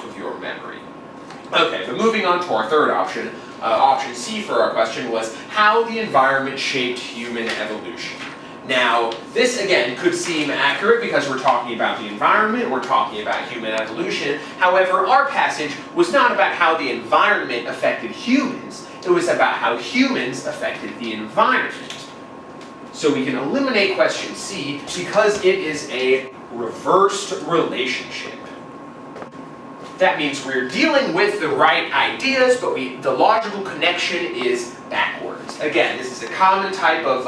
top of your memory. Okay, but moving on to our third option, option C for our question was how the environment shaped human evolution. Now, this again could seem accurate because we're talking about the environment, we're talking about human evolution. However, our passage was not about how the environment affected humans, it was about how humans affected the environment. So we can eliminate question C because it is a reversed relationship. That means we're dealing with the right ideas, but the logical connection is backwards. Again, this is a common type of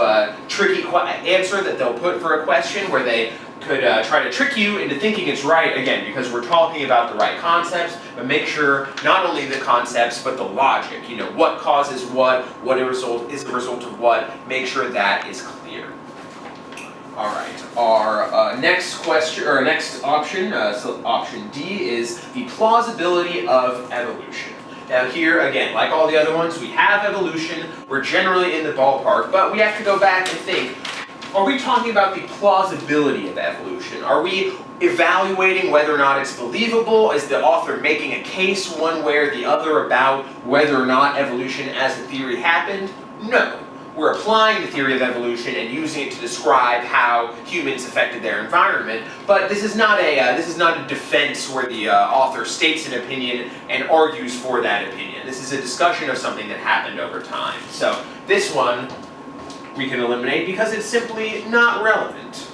tricky answer that they'll put for a question where they could try to trick you into thinking it's right, again, because we're talking about the right concepts, but make sure not only the concepts, but the logic. You know, what causes what a result is the result of what, make sure that is clear. All right, our next question, or next option, so option D is the plausibility of evolution. Now here, again, like all the other ones, we have evolution, we're generally in the ballpark, but we have to go back and think, are we talking about the plausibility of evolution? Are we evaluating whether or not it's believable? Is the author making a case one way or the other about whether or not evolution as a theory happened? No. We're applying the theory of evolution and using it to describe how humans affected their environment, but this is not a defense where the author states an opinion and argues for that opinion. This is a discussion of something that happened over time. So this one we can eliminate because it's simply not relevant.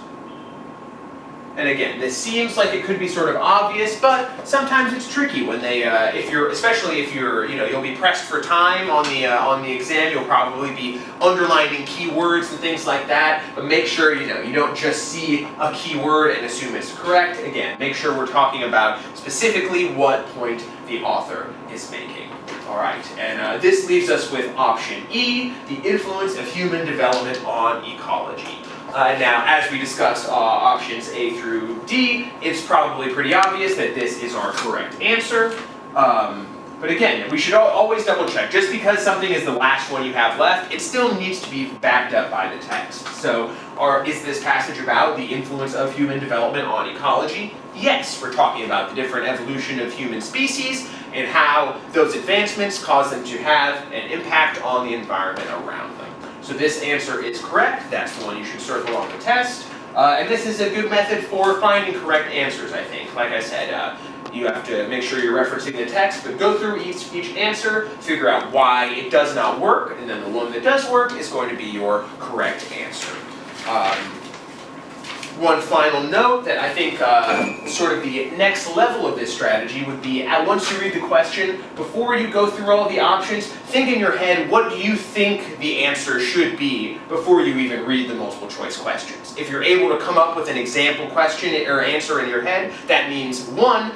And again, this seems like it could be sort of obvious, but sometimes it's tricky when they, especially if you're, you'll be pressed for time on the exam. You'll probably be underlining keywords and things like that. But make sure you don't just see a keyword and assume it's correct. Again, make sure we're talking about specifically what point the author is making. All right, and this leaves us with option E, the influence of human development on ecology. Now, as we discussed options A through D, it's probably pretty obvious that this is our correct answer. But again, we should always double check. Just because something is the last one you have left, it still needs to be backed up by the text. So, is this passage about the influence of human development on ecology? Yes, we're talking about the different evolution of human species and how those advancements cause them to have an impact on the environment around them. So this answer is correct. That's the one you should circle on the test. And this is a good method for finding correct answers, I think. Like I said, you have to make sure you're referencing the text, but go through each answer, figure out why it does not work, and then the one that does work is going to be your correct answer. One final note that I think sort of the next level of this strategy would be, once you read the question, before you go through all the options, think in your head, what do you think the answer should be before you even read the multiple choice questions? If you're able to come up with an example question or answer in your head, that means one,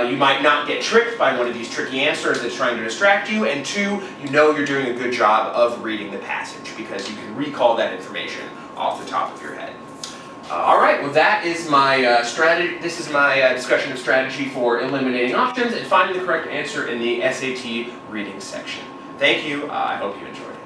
you might not get tricked by one of these tricky answers that's trying to distract you, and two, you're doing a good job of reading the passage because you can recall that information off the top of your head. All right, well that is my strategy. This is my discussion of strategy for eliminating options and finding the correct answer in the SAT reading section. Thank you. I hope you enjoyed it.